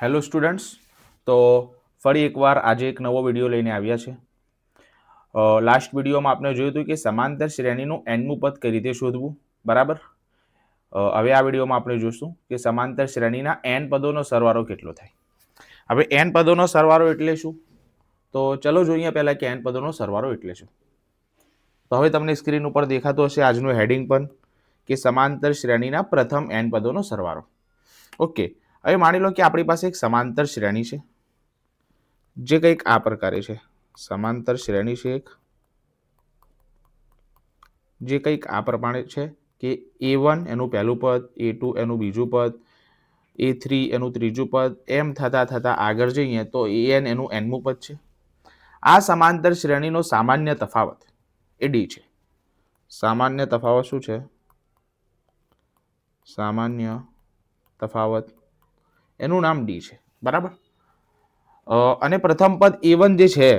Hello students, તો ફરી એકવાર આજે એક નવો વિડીયો લઈને આવ્યા છે. લાસ્ટ વિડીયોમાં આપણે જોયું હતું કે સમાંતર શ્રેણીનું એનમું પદ કઈ રીતે શોધવું, બરાબર. હવે આ વિડીયોમાં આપણે જોઈશું કે સમાંતર શ્રેણીના એન પદોનો સરવાળો કેટલો થાય. હવે એન પદોનો સરવાળો એટલે શું, તો ચલો જોઈએ પહેલા કે એન પદોનો સરવાળો એટલે શું. તો હવે તમને સ્ક્રીન ઉપર દેખાતો હશે આજનું હેડિંગ પણ કે સમાંતર શ્રેણીના પ્રથમ એન પદોનો સરવાળો. ઓકે, હવે માની લો કે આપણી પાસે એક સમાંતર શ્રેણી છે જે કંઈક આ પ્રકારે છે. સમાંતર શ્રેણી છે એક જે કંઈક આ પ્રમાણે છે કે A1 એનું પહેલું પદ, A2 એનું બીજું પદ, A3 એનું ત્રીજું પદ, એમ થતા થતા આગળ જઈએ તો AN એનું nમું પદ છે. આ સમાંતર શ્રેણીનો સામાન્ય તફાવત એ D છે. સામાન્ય તફાવત શું છે? સામાન્ય તફાવત એનું નામ D છે, બરાબર. અને પ્રથમ પદ A1 જે છે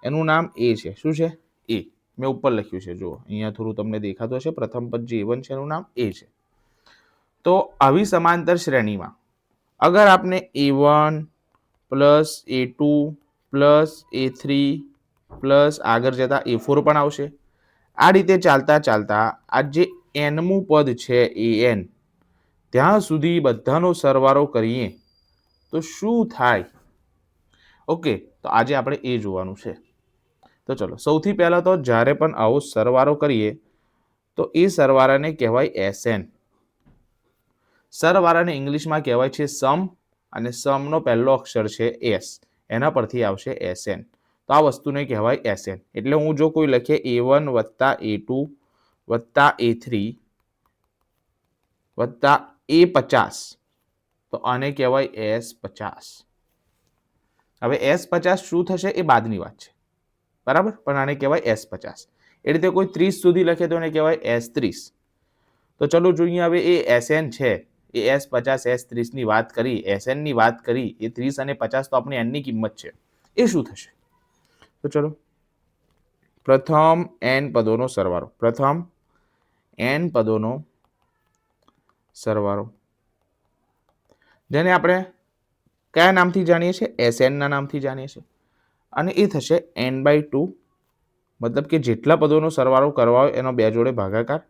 એનું નામ A છે. શું છે? A. મેં ઉપર લખ્યું છે, જુઓ અહીંયા થોડું તમને દેખાતું હશે. પ્રથમ પદ જે A1 છે એનું નામ A છે. તો આવી સમાંતર શ્રેણીમાં અગર આપને A1 plus A2 plus A3 plus આગળ જતા A4 પણ આવશે. આ રીતે ચાલતા ચાલતા આ જે nમું પદ છે AN, ત્યાં સુધી બધાનો સરવાળો કરીએ તો શું થાય? ઓકે, તો આજે આપણે એ જોવાનું છે. તો ચલો, સૌથી પહેલા તો જ્યારે પણ આવો સરવાળો કરીએ તો એ સરવાળાને કહેવાય SN. સરવાળાને ઇંગ્લિશમાં કહેવાય છે સમ, અને સમનો પહેલો અક્ષર છે S, એના પરથી આવશે SN. તો આ વસ્તુને કહેવાય SN. એટલે હું જો કોઈ લખે A1 વત્તા A2 વત્તા A3 વત્તા A50, તો આને કહેવાય S50. હવે S50 શું થશે એ બાદની વાત છે, બરાબર, પણ આને કહેવાય S50. એ રીતે કોઈ 30 સુધી લખે તો એને કહેવાય S30. તો ચલો જોઈએ હવે એ SN છે, એ S50 S30 ની વાત કરી, SN ની વાત કરી, એ 30 અને 50 તો આપણી n ની કિંમત છે, એ શું થશે? તો ચલો, પ્રથમ n પદોનો સરવાળો, પ્રથમ n પદોનો સરવાળો જેને આપણે કયા નામથી જાણીએ છીએ? SN ના નામથી જાણીએ છીએ. અને એ થશે n/2, મતલબ કે જેટલા પદોનો સરવાળો કરવા હોય એનો 2 જોડે ભાગાકાર,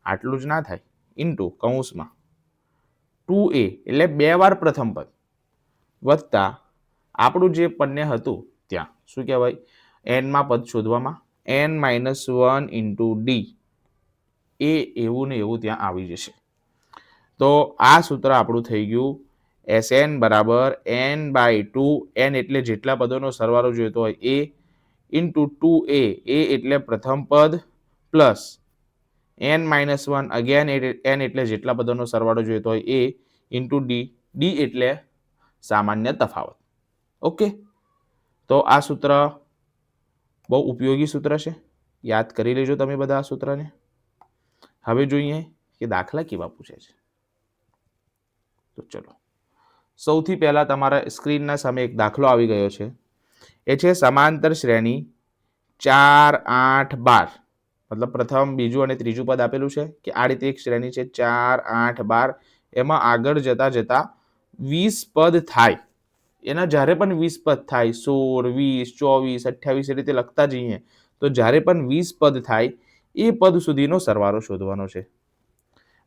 આટલું જ ના થાય, ઇન્ટુ કૌંસમાં 2a એટલે 2 વાર પ્રથમ પદ વત્તા આપણું જે પદને હતું ત્યાં શું કહેવાય એનમાં પદ શોધવામાં n-1 ઇન્ટુ D, એ એવું ને એવું ત્યાં આવી જશે. તો આ સૂત્ર આપણું થઈ ગયું SN બરાબર n/2, n એટલે જેટલા પદોનો સરવાળો જોઈતો હોય એ, ઇન્ટુ 2a, એ એટલે પ્રથમ પદ, પ્લસ n-1 અગેન n એટલે જેટલા પદોનો સરવાળો જોઈતો હોય એ, ઇન્ટુ D, D એટલે સામાન્ય તફાવત. ઓકે, તો આ સૂત્ર બહુ ઉપયોગી સૂત્ર છે, યાદ કરી લેજો તમે બધા આ સૂત્રને. હવે જોઈએ કે દાખલા કેવા પૂછે છે. તો ચલો, સૌથી પહેલા તમારા સ્ક્રીનના સામે એક દાખલો આવી ગયો છે. એ છે સમાંતર શ્રેણી 4, 8, 12. મતલબ પ્રથમ, બીજું અને ત્રીજું પદ આપેલું છે કે આ રીતે એક શ્રેણી છે 4, 8, 12. એમાં આગળ જતા જતા 20 પદ થાય. એના જ્યારે પણ 20 પદ થાય, 16, 20, 24, 28 એ રીતે લખતા જઈએ, તો જ્યારે પણ 20 પદ થાય એ પદ સુધીનો સરવાળો શોધવાનો છે,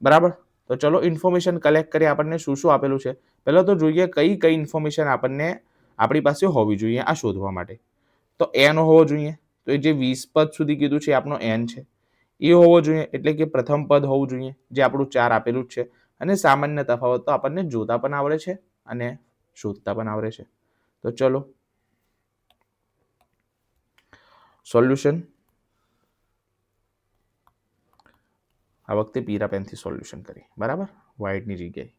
બરાબર. તો ચલો ઇન્ફોર્મેશન કલેક્ટ કરી આપણને શું શું આપેલું છે. પહેલા તો જોઈએ કઈ કઈ ઇન્ફોર્મેશન આપણને આપણી પાસે હોવી જોઈએ આ શોધવા માટે. તો n હોવો જોઈએ, તો એ જે 20 પદ સુધી કીધું છે આપણો n છે. એ હોવો જોઈએ, એટલે કે પ્રથમ પદ હોવું જોઈએ જે આપણું 4 આપેલું જ છે. અને સામાન્ય તફાવત તો આપણને જોતા પણ આવડે છે અને શોધતા પણ આવડે છે. તો ચલો સોલ્યુશન, આ વખતે પીળા પેનથી સોલ્યુશન કરીએ, બરાબર, વ્હાઇટની જગ્યાએ.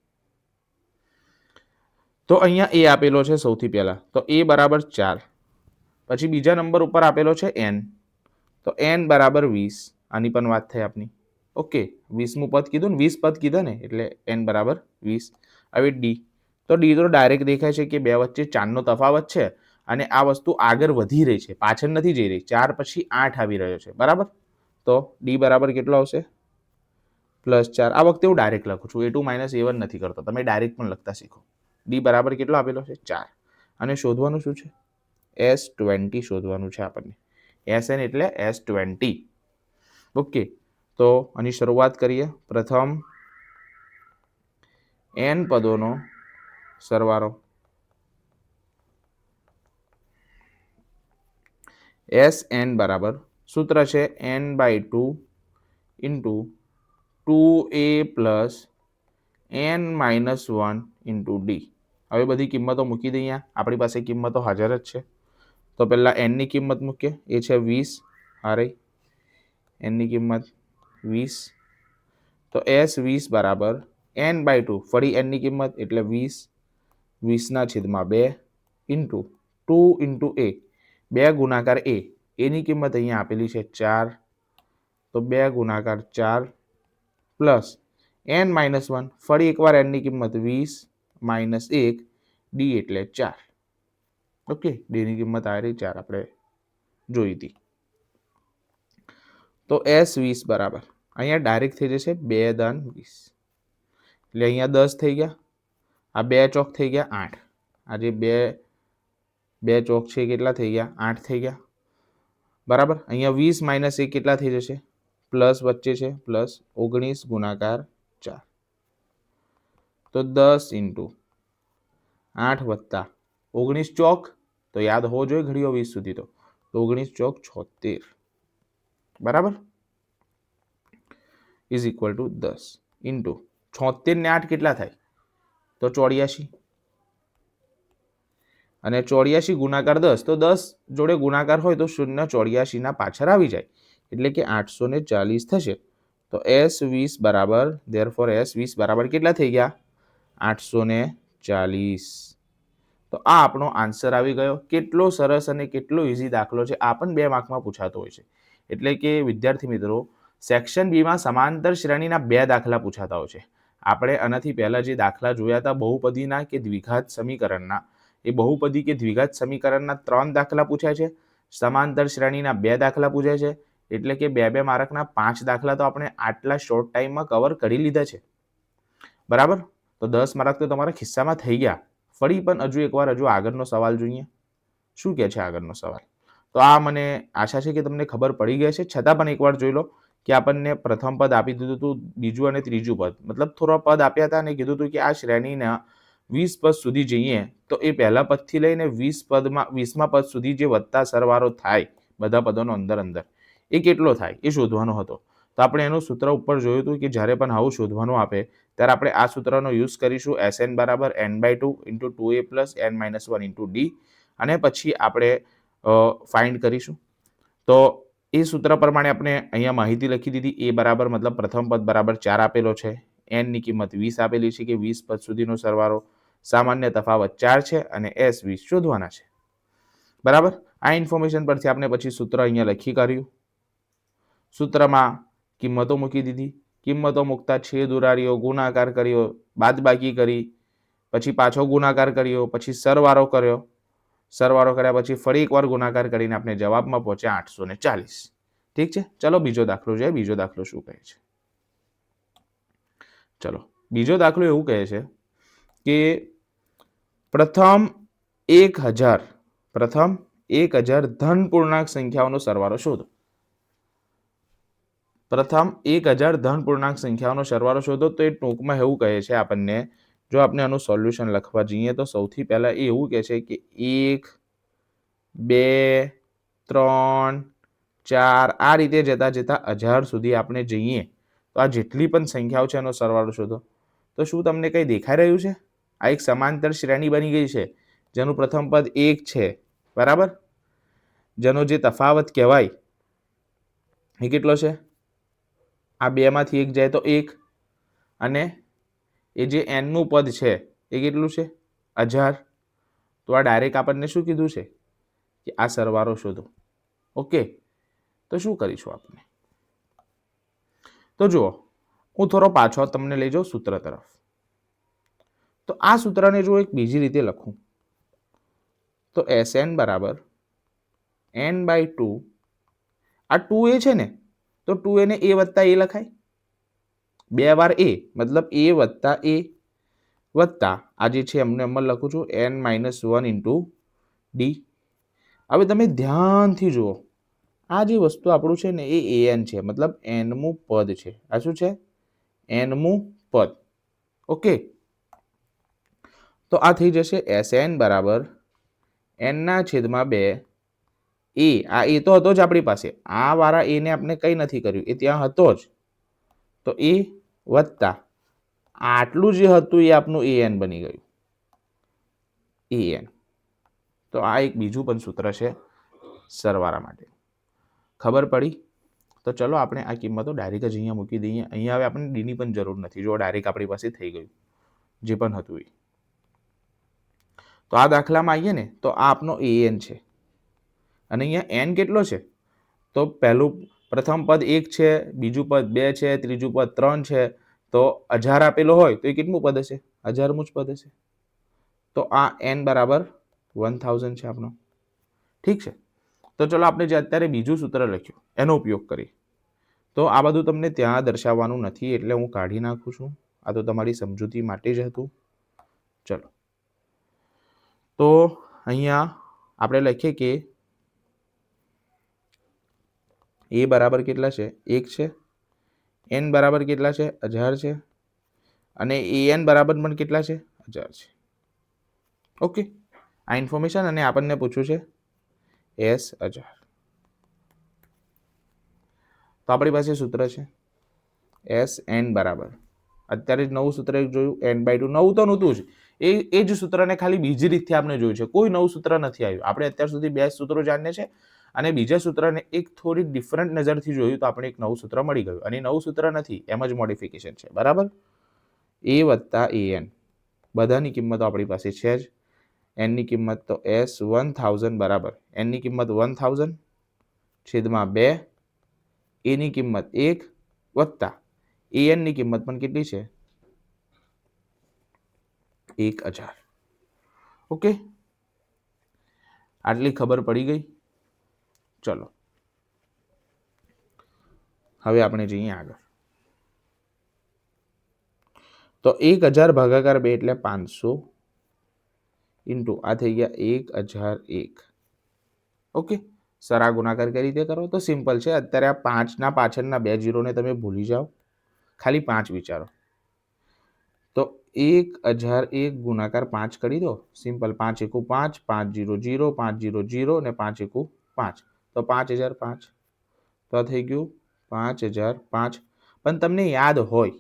તો અહીંયા એ આપેલો છે સૌથી પહેલા, તો એ બરાબર 4. પછી બીજા નંબર ઉપર આપેલો છે n, તો n બરાબર 20. આની પણ વાત થઈ આપની. ઓકે, 20મું પદ કીધું ને, 20 પદ કીધા ને, એટલે n બરાબર 20. હવે D, તો D તો ડાયરેક્ટ દેખાય છે કે 2 વચ્ચે 4નો તફાવત છે અને આ વસ્તુ આગળ વધી રહી છે, પાછળ નથી જઈ રહી. 4 પછી 8 આવી રહ્યો છે, બરાબર. તો D બરાબર કેટલો આવશે? +4. આ વખતે હું ડાયરેક્ટ લખું છું, A2 - A1 નથી કરતો, તમે ડાયરેક્ટ પણ લખતા શીખો. ડી બરાબર કેટલો આપેલો છે 4 અને શોધવાનું શું છે S20 શોધવાનું છે આપણને SN એટલે S20 ઓકે તો આની શરૂઆત કરીએ પ્રથમ n પદોનો સરવાળો SN બરાબર સૂત્ર છે n/2 into 2a plus n-1 into D હવે બધી કિંમતો મૂકી દઈએ આપણી પાસે કિંમતો હાજર જ છે તો પહેલાં એનની કિંમત મૂકીએ એ છે 20 આ રહી એનની કિંમત 20 તો S20 બરાબર n/2 ફરી એનની કિંમત એટલે 20 છેદમાં 2 ઇન્ટુ 2 ઇન્ટુ એ 2 ગુણાકાર એની કિંમત અહીંયા આપેલી છે 4 તો 2 ગુણાકાર 4 પ્લસ n-1 ફરી એકવાર એનની કિંમત 20 માઇનસ 1 ડી એટલે 4 ઓકે ડીની કિંમત આ રહી 4 આપણે જોઈ હતી તો S20 બરાબર અહીંયા ડાયરેક્ટ થઈ જશે 2 × 20 એટલે અહીંયા 10 થઈ ગયા આ 2 ચોક થઈ ગયા 8 આ જે બે ચોક છે કેટલા થઈ ગયા 8 થઈ ગયા બરાબર અહીંયા 20 માઇનસ 1 કેટલા થઈ જશે પ્લસ વચ્ચે છે પ્લસ 19 ગુણાકાર 4 તો 10 ઇન્ટુ 8 વત્તા 19 ચોક તો યાદ હોવો જોઈએ ઘડીઓ 20 સુધી તો 19 ચોક 76 બરાબર ઇઝ ઇક્વલ ટુ 10 ઇન્ટુ 76 ને 8 કેટલા થાય તો 84 અને 84 ગુણાકાર 10 તો 10 જોડે ગુણાકાર હોય તો 0 84 ના પાછળ આવી જાય એટલે કે 840 થશે તો S20 બરાબર ધેરફોર S20 બરાબર કેટલા થઈ ગયા 840 તો આ આપણો આન્સર આવી ગયો કેટલો સરસ અને કેટલો ઇઝી દાખલો છે આ પણ 2 માર્કમાં પૂછાતો હોય છે એટલે કે વિદ્યાર્થી મિત્રો સેક્શન બીમાં સમાંતર શ્રેણીના 2 દાખલા પૂછાતા હોય છે આપણે આનાથી પહેલા જે દાખલા જોયા હતા બહુપદીના કે દ્વિઘાત સમીકરણના એ બહુપદી કે દ્વિઘાત સમીકરણના 3 દાખલા પૂછાય છે સમાંતર શ્રેણીના 2 દાખલા પૂછાય છે એટલે કે 2 માર્કના 5 દાખલા તો આપણે આટલા શોર્ટ ટાઈમમાં કવર કરી લીધા છે બરાબર તો 10 માર્ક તો તમારા ખિસ્સામાં થઈ ગયા ફરી પણ હજુ એકવાર આગળનો સવાલ જોઈએ શું કહે છે આગળનો સવાલ તો આ મને આશા છે કે તમને ખબર પડી ગઈ છે છતાં પણ એકવાર જોઈ લો કે આપણને પ્રથમ પદ આપી દીધું હતું બીજું અને ત્રીજું પદ મતલબ થોડા પદ આપ્યા હતા અને કીધું હતું કે આ શ્રેણીના 20 પદ સુધી જઈએ તો એ પહેલા પદથી લઈને 20મા પદ સુધી જે વત્તા સરવાળો થાય બધા પદોનો અંદર એ કેટલો થાય એ શોધવાનો હતો તો આપણે એનું સૂત્ર ઉપર જોયું હતું કે જ્યારે પણ આવું શોધવાનું આપે ત્યારે આપણે આ સૂત્રનો યુઝ કરીશું SN બરાબર n/2 into 2a plus n-1 into D અને પછી આપણે ફાઇન્ડ કરીશું તો એ સૂત્ર પ્રમાણે આપણે અહીંયા માહિતી લખી દીધી એ બરાબર મતલબ પ્રથમ પદ બરાબર 4 આપેલો છે એનની કિંમત 20 આપેલી છે કે 20 પદ સુધીનો સરવાળો સામાન્ય તફાવત 4 છે અને S20 શોધવાના છે બરાબર આ ઇન્ફોર્મેશન પરથી આપણે પછી સૂત્ર અહીંયા લખી કાઢ્યું સૂત્રમાં કિંમતો મૂકી દીધી કિંમતો મૂકતા છેદ ઉડાડ્યો ગુણાકાર કર્યો બાદબાકી કરી પછી પાછો ગુણાકાર કર્યો પછી સરવાળો કર્યા પછી ફરી એકવાર ગુણાકાર કરીને આપણે જવાબમાં પહોંચ્યા 840 ઠીક છે ચલો બીજો દાખલો જોઈએ બીજો દાખલો શું કહે છે ચલો બીજો દાખલો એવું કહે છે કે પ્રથમ 1000 ધન પૂર્ણાંક સંખ્યાઓનો સરવાળો શોધો પ્રથમ 1000 ધન પૂર્ણાંક સંખ્યાઓનો સરવાળો શોધો તો એ ટૂંકમાં એવું કહે છે આપણને જો આપણે આનું સોલ્યુશન લખવા જઈએ તો સૌથી પહેલા એ એવું કહે છે કે 1 2 3 4 આ રીતે જતા 1000 સુધી આપણે જઈએ તો આ જેટલી પણ સંખ્યાઓ છે એનો સરવાળો શોધો તો શું તમને કંઈ દેખાઈ રહ્યું છે આ એક સમાંતર શ્રેણી બની ગઈ છે જેનું પ્રથમ પદ 1 છે બરાબર જેનો જે તફાવત કહેવાય એ કેટલો છે આ 2 માંથી 1 જાય તો 1 અને એ જે n નું પદ છે એ કેટલું છે 1000 તો આ ડાયરેક્ટ આપણને શું કીધું છે કે આ સરવાળો શોધો ઓકે તો શું કરીશું આપણે તો જુઓ હું થોડો પાછો તમને લઈ જાઉં સૂત્ર તરફ તો આ સૂત્રને જો એક બીજી રીતે લખું તો SN બરાબર n/2 આ 2a છે ને તો 2a ને a વત્તા a લખાય 2 વાર a મતલબ a વત્તા a વત્તા આ જે છે એમને એમ લખું છું n-1 ઇન્ટુ ડી. હવે તમે ધ્યાનથી જુઓ, આ જે વસ્તુ આપણું છે ને એ an છે, મતલબ nમું પદ છે. આ શું છે? nમું પદ. ઓકે, તો આ થઈ જશે Sn બરાબર n/2 એ. આ એ તો હતો જ આપણી પાસે, આ વાળા એ ને આપણે કંઈ નથી કર્યું, એ ત્યાં હતો જ. તો એ વત્તા આટલું જે હતું એ આપણું an બની ગયું, an. તો આ એક બીજું પણ સૂત્ર છે સરવાળા માટે. ખબર પડી? તો ચલો આપણે આ કિંમતો ડાયરેક્ટ જ અહીંયા મૂકી દઈએ. અહીંયા હવે આપણને ડીની પણ જરૂર નથી, જો ડાયરેક્ટ આપણી પાસે થઈ ગયું જે પણ હતું એ. તો આ દાખલામાં આવીએ ને તો આ આપનો an છે અને અહીંયા n કેટલો છે? તો પ્રથમ પદ 1 છે, બીજું પદ 2 છે, ત્રીજું પદ 3 છે. તો 1000 આપેલો હોય તો એ કેટલું પદ હશે? 1000મું જ પદ હશે. તો આ n બરાબર 1000 છે આપણો. ઠીક છે, તો ચલો આપણે જે અત્યારે બીજું સૂત્ર લખ્યું એનો ઉપયોગ કરીએ. તો આ બધું તમને ત્યાં દર્શાવવાનું નથી એટલે હું કાઢી નાખું છું. આ તો તમારી સમજૂતી માટે જ હતું. ચલો, તો અહીંયા આપણે લખીએ કે એ બરાબર કેટલા છે? 1 છે. n બરાબર કેટલા છે? 1000 છે. અને an બરાબર પણ કેટલા છે? 1000 છે. ઓકે, આ ઇન્ફોર્મેશન અને આપણને પૂછ્યું છે S1000. તો આપણી પાસે સૂત્ર છે Sn બરાબર, અત્યારે જ નવું સૂત્ર જોયું, n/2. નવું તો નહોતું જ, એ જ સૂત્રને ખાલી બીજી રીતથી આપણે જોયું છે. કોઈ નવું સૂત્ર નથી આવ્યું. આપણે અત્યાર સુધી 2 સૂત્રો જાણીએ છીએ અને બીજા સૂત્રને એક થોડી ડિફરન્ટ નજરથી જોયું તો આપણે એક નવું સૂત્ર મળી ગયું. અને નવું સૂત્ર નથી, એમ જ મોડિફિકેશન છે. બરાબર? a વત્તા an બધાની કિંમતો આપણી પાસે છે જ. n ની કિંમત તો S1000 બરાબર, n ની કિંમત 1000 છેદમાં 2, a ની કિંમત 1 વત્તા an ની કિંમત પણ કેટલી છે? 1000. ઓકે, આટલી ખબર પડી ગઈ. ચલો હવે આપણે જઈએ આગળ. તો 1000 ભાગાકાર 2 એટલે 500 ઇન્ટુ આ થઈ ગયા 1001. ઓકે, સર આ ગુણાકાર કઈ રીતે કરો? તો સિમ્પલ છે. અત્યારે આ 5ના પાછળના 2 ઝીરોને તમે ભૂલી જાઓ, ખાલી 5 વિચારો. તો 1001 ગુણાકાર 5 કરી દો. સિમ્પલ, 5 એકુ 5, 5 0 0, 5 0 0 અને 5 એકુ 5. તો 5005. તો આ થઈ ગયું 5005. પણ તમને યાદ હોય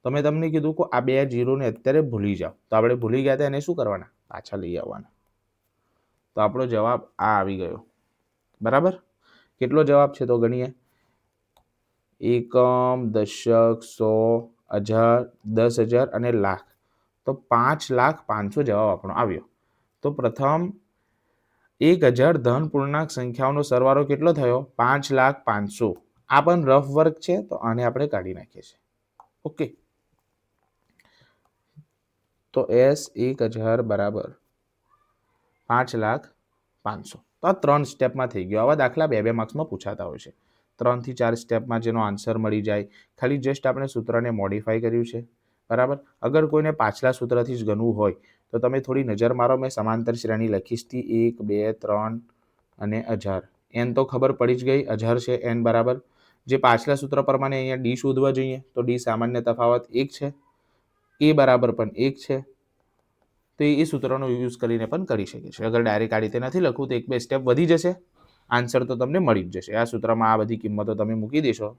તો મેં તમને કીધું કે આ 2 ઝીરોને અત્યારે ભૂલી જાઓ. તો આપણે ભૂલી ગયા હતા, એને શું કરવાના? પાછા લઈ આવવાના. તો આપણો જવાબ આ આવી ગયો. બરાબર? કેટલો જવાબ છે તો ગણીએ. એકમ, દશક, 100, 1000, 10,000 અને લાખ. તો 5,05,000 જવાબ આપણો આવ્યો. તો પ્રથમ 1000 ધન પૂર્ણાંક સંખ્યાઓનો સરવાળો કેટલો થયો? 5,05,000. આ પણ રફ વર્ક છે તો આને આપણે કાઢી નાખીએ છીએ. ઓકે, તો S1000 બરાબર 5,05,000. તો આ 3 સ્ટેપમાં થઈ ગયો. આવા દાખલા 2 માર્ક્સમાં પૂછાતા હોય છે. 3 થી 4 સ્ટેપમાં જેનો આન્સર મળી જાય. ખાલી જસ્ટ આપણે સૂત્રને મોડિફાઈ કર્યું છે. બરાબર? અગર કોઈને પાછલા સૂત્રથી જ ગણવું હોય તો તમે થોડી નજર મારો. મેં સમાંતર શ્રેણી લખીશ હતી 1, 2, 3 અને 1000. n તો ખબર પડી જ ગઈ, 1000 છે n બરાબર. જે પાછલા સૂત્ર પ્રમાણે અહીંયા ડી શોધવા જોઈએ તો ડી સામાન્ય તફાવત 1 છે, એ બરાબર પણ 1 છે. તો એ સૂત્રનો યુઝ કરીને પણ કરી શકે છે. અગર ડાયરેક્ટ આ રીતે નથી લખવું તો 1-2 સ્ટેપ વધી જશે, આન્સર તો તમને મળી જ જશે. આ સૂત્રમાં આ બધી કિંમતો તમે મૂકી દેશો,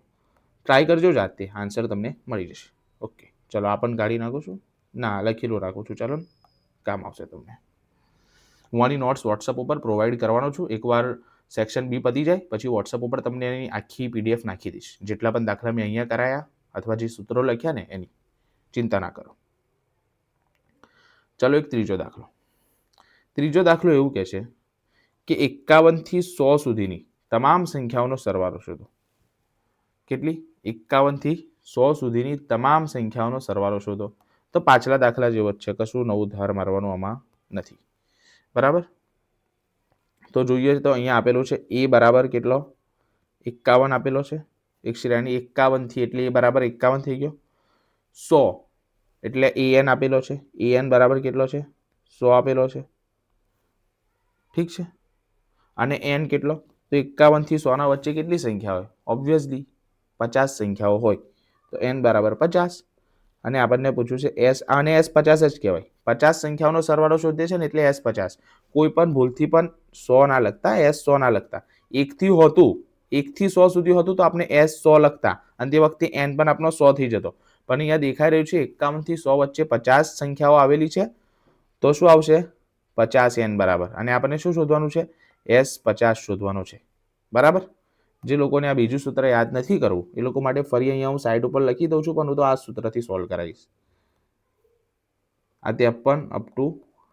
ટ્રાય કરજો જાતે, આન્સર તમને મળી જશે. ઓકે, ચલો આ પણ કાઢી નાખું છું. ના, લખેલું રાખું છું. ચાલો, કામ આવશે તમને. હું આની નોટ્સ વોટ્સઅપ ઉપર પ્રોવાઈડ કરવાનો છું. એકવાર સેક્શન બી પતી જાય પછી વોટ્સઅપ ઉપર તમને એની આખી PDF નાખી દઈશ. જેટલા પણ દાખલા મેં અહીંયા કરાયા અથવા જે સૂત્રો લખ્યા ને એની ચિંતા ના કરો. ચલો એક ત્રીજો દાખલો. ત્રીજો દાખલો એવું કહે છે કે 51 થી 100 સુધીની તમામ સંખ્યાઓનો સરવાળો શોધો. કેટલી? 51 થી 100 સુધીની તમામ સંખ્યાઓનો સરવાળો શોધો. તો પાછલા દાખલા જેવો જ છે, કશું નવું ધાર મારવાનું આમાં નથી. બરાબર? તો જોઈએ તો અહીંયા આપેલું છે એ બરાબર કેટલો? 51 આપેલો છે. એક શ્રેણી 51 થી એટલે એ બરાબર 51 થઈ ગયો. 100 એટલે an આપેલો છે, an બરાબર કેટલો છે 100 આપેલો છે, ઠીક છે, અને n કેટલો, તો 51 થી 100 ના વચ્ચે કેટલી સંખ્યા હોય, ઓબ્વિયસલી 50 સંખ્યાઓ હોય, તો n બરાબર 50. અને આપણને પૂછ્યું છે s, અને s 50 જ કહેવાય, 50 સંખ્યાઓનો સરવાળો શોધે છે ને એટલે s 50. કોઈ પણ ભૂલથી પણ 100 ના લખતા, s 100 ના લખતા, 1 થી 100 સુધી હતું તો આપણે s 100 લખતા અને તે વખતે n પણ આપણો 100 થઈ જતો. પણ અહીંયા દેખાઈ રહ્યું છે 51 થી 100 વચ્ચે 50 સંખ્યાઓ આવેલી છે, તો શું આવશે 50 n બરાબર. અને આપણને શું શોધવાનું છે, s 50 શોધવાનું છે, બરાબર. જે લોકોને આ બીજું સૂત્ર યાદ નથી કરવું એ લોકો માટે ફરી અહીંયા હું સાઈડ ઉપર લખી દઉં છું, પણ હું તો આ સૂત્રથી સોલ્વ કરાવીશ. આ 53 અપ ટુ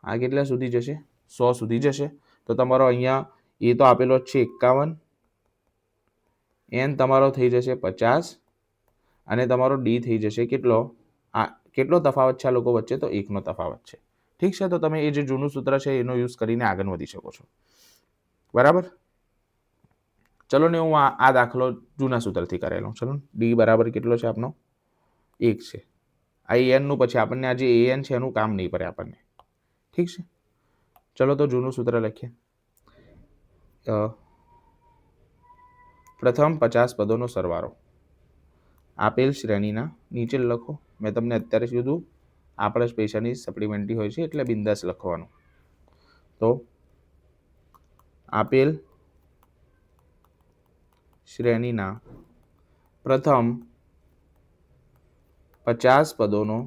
આ કેટલા સુધી જશે, 100 સુધી જશે. તો તમારો અહીંયા એ તો આપેલો જ છે 51, n તમારો થઈ જશે 50 અને તમારો ડી થઈ જશે કેટલો, આ કેટલો તફાવત છે આ લોકો વચ્ચે, તો 1 નો તફાવત છે, ઠીક છે. તો તમે એ જે જૂનું સૂત્ર છે એનો યુઝ કરીને આગળ વધી શકો છો, બરાબર. ચલો ને હું આ દાખલો જૂના સૂત્રથી કરેલો, ચલો ડી બરાબર કેટલો છે આપનો 1 છે. આ an નું પછી આપણને આ જે an છે એનું કામ નહીં પડે આપણને, ઠીક છે. ચલો તો જૂનું સૂત્ર લખીએ. પ્રથમ 50 પદોનો સરવાળો આપેલ શ્રેણીના, નીચે લખો, મેં તમને અત્યારે કીધું આપણે સ્પેશિયલની સપ્લિમેન્ટરી હોય છે એટલે બિંદાસ લખવાનું. તો આપેલ શ્રેણીના પ્રથમ 50 પદોનો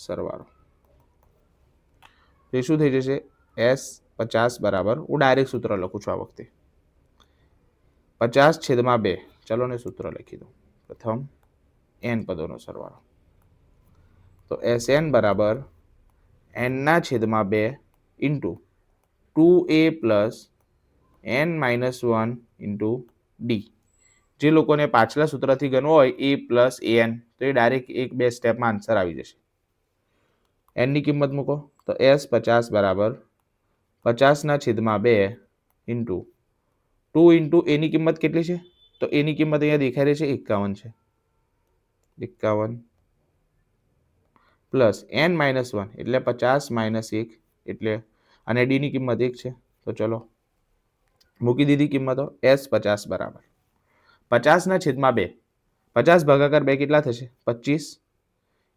સરવાળો, એ શું થઈ જશે, s 50 બરાબર, હું ડાયરેક્ટ સૂત્ર લખું છું આ વખતે, 50/2. ચલો ને સૂત્ર લખી દો, પ્રથમ n પદોનો સરવાળો, તો sn બરાબર n/2 into 2a plus n-1 into D. જે લોકોને પાછલા સૂત્રથી ગણવું હોય a પ્લસ an, તો એ ડાયરેક્ટ 1-2 સ્ટેપમાં આન્સર આવી જશે. n ની કિંમત મૂકો, તો s 50 બરાબર 50/2 ઇન્ટુ 2 ઇન્ટુ એની કિંમત કેટલી છે, તો એની કિંમત અહીંયા દેખાઈ રહી છે 51 છે, 51 પ્લસ n-1 એટલે 50 - 1 એટલે, અને ડી ની કિંમત 1 છે. તો ચલો મૂકી દીધી કિંમતો, s 50 બરાબર 50/2, 50 ભાગાકાર 2 કેટલા થશે 25,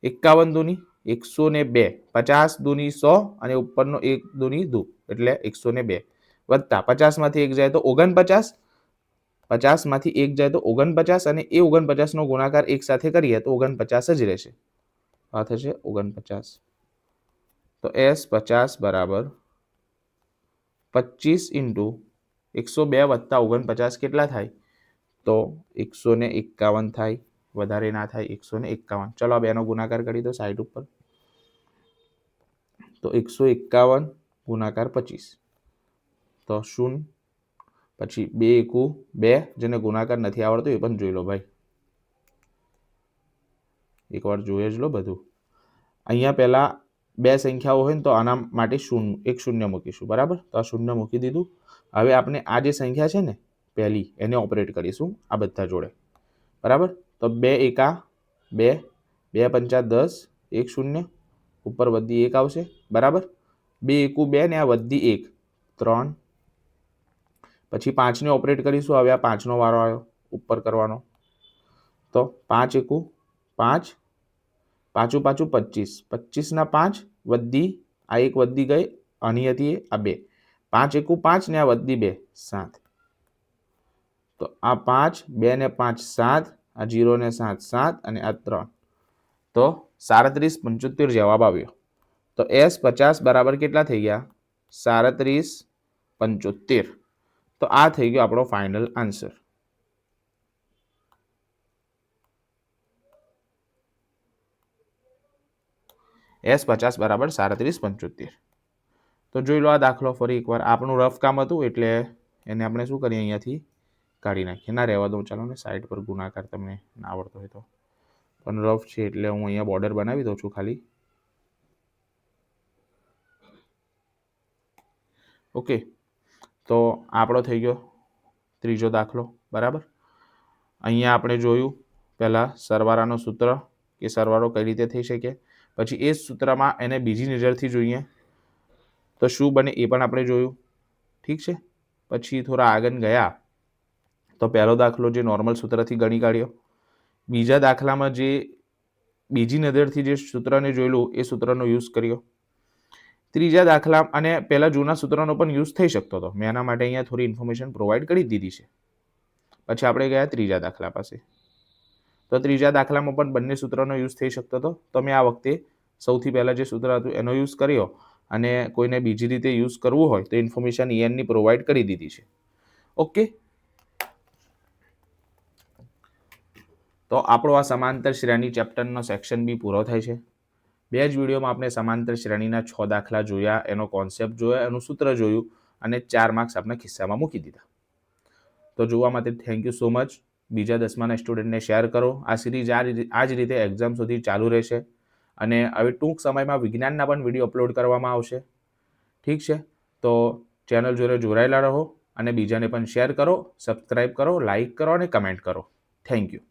51 દૂની 102, 50 દૂની 100 અને ઉપરનો 1 દૂની 2 એટલે 102 વત્તા 50 માંથી 1 જાય તો 49, 50 માંથી 1 જાય તો 49 અને એ 49 નો ગુણાકાર 1 સાથે કરીએ તો 49 જ રહેશે, આ થશે 49. તો s 50 બરાબર 25 ઇન્ટુ 102 વત્તા 49 કેટલા થાય, તો 151 થાય, વધારે ના થાય, 151. ચલો આ બેનો ગુણાકાર કરી દો સાઈડ ઉપર, તો 151 ગુણાકાર 25, તો 0, પછી 2 એકુ 2, જેને ગુણાકાર નથી આવડતો એ પણ જોઈ લો ભાઈ, એકવાર જોઈએ જ લો બધું. અહીંયા પહેલા બે સંખ્યાઓ હોય ને તો આના માટે એક શૂન્ય મૂકીશું, બરાબર. તો આ શૂન્ય મૂકી દીધું. હવે આપણે આ જે સંખ્યા છે ને પહેલી, એને ઓપરેટ કરીશું આ બધા જોડે, બરાબર. તો 2 એકા 2, 2 પંચા 10, 1 શૂન્ય, ઉપર વધી 1 આવશે, બરાબર. 2 એકુ 2 ને આ વધી 1 3, પછી 5 ને ઓપરેટ કરીશું. હવે આ 5 નો વારો આવ્યો ઉપર કરવાનો, તો 5 એકુ 5, પાછું 25, 25 ના 5 વધી, આ 1 વધી ગઈ, આની હતી આ 2, 5 એકુ 5 ને આ વધી 2 7, તો આ 5, 2 ને 5 7, આ 0 ને 7 7 અને આ 3, તો 37 75 જવાબ આવ્યો. તો s 50 બરાબર કેટલા થઈ ગયા 37 75. તો આ થઈ ગયો આપણો ફાઇનલ આન્સર. s 50 બરાબર 37 75. તો જોઈ લો આ દાખલો ફરી એકવાર, આપણું રફ કામ હતું એટલે એને આપણે શું કરીએ અહીંયાથી કાઢી નાખીએ, ના રહેવા દઉં, ચાલો ને સાઈડ પર ગુણાકાર તમને ના આવડતો હોય તો, પણ રફ છે એટલે હું અહીંયા બોર્ડર બનાવી દઉં છું ખાલી. ઓકે, તો આપણો થઈ ગયો ત્રીજો દાખલો, બરાબર. અહીંયા આપણે જોયું પહેલાં સરવાળાનું સૂત્ર, કે સરવાળો કઈ રીતે થઈ શકે. પછી એ સૂત્રમાં એને બીજી નજરથી જોઈએ તો શું બને એ પણ આપણે જોયું. ઠીક છે. પછી થોડા આગળ ગયા તો પહેલો દાખલો જે નોર્મલ સૂત્રથી ગણી કાઢ્યો. બીજા દાખલામાં જે બીજી નજરથી જે સૂત્રને જોયેલું એ સૂત્રનો યુઝ કર્યો. ત્રીજા દાખલા અને પહેલા જૂના સૂત્રનો પણ યુઝ થઈ શકતો હતો. મેં એના માટે અહીંયા થોડી ઇન્ફોર્મેશન પ્રોવાઈડ કરી દીધી છે. પછી આપણે ગયા ત્રીજા દાખલા પાસે. તો ત્રીજા દાખલામાં પણ બંને સૂત્રનો યુઝ થઈ શકતો હતો. તો મેં આ વખતે સૌથી પહેલાં જે સૂત્ર હતું એનો યુઝ કર્યો અને કોઈને બીજી રીતે યુઝ કરવું હોય તો ઇન્ફોર્મેશન ENની પ્રોવાઈડ કરી દીધી છે. ઓકે. તો આપણો આ સમાંતર શ્રેણી ચેપ્ટરનો સેક્શન બી પૂરો થાય છે. 2 જ વિડીયોમાં આપણે સમાંતર શ્રેણીના 6 દાખલા જોયા, એનો કોન્સેપ્ટ જોયો, એનું સૂત્ર જોયું અને 4 માર્ક્સ આપણે ખિસ્સામાં મૂકી દીધા. તો જોવા માટે થેન્ક યુ સો મચ. બીજા 10માના સ્ટુડન્ટને શેર કરો. આ સિરીઝ આ જ રીતે એક્ઝામ સુધી ચાલુ રહેશે અને હવે ટૂંક સમયમાં વિજ્ઞાનના પણ વિડીયો અપલોડ કરવામાં આવશે. ઠીક છે. તો ચેનલ જોડે જોડાયેલા રહો અને બીજાને પણ શેર કરો, સબસ્ક્રાઈબ કરો, લાઇક કરો અને કમેન્ટ કરો. Thank you.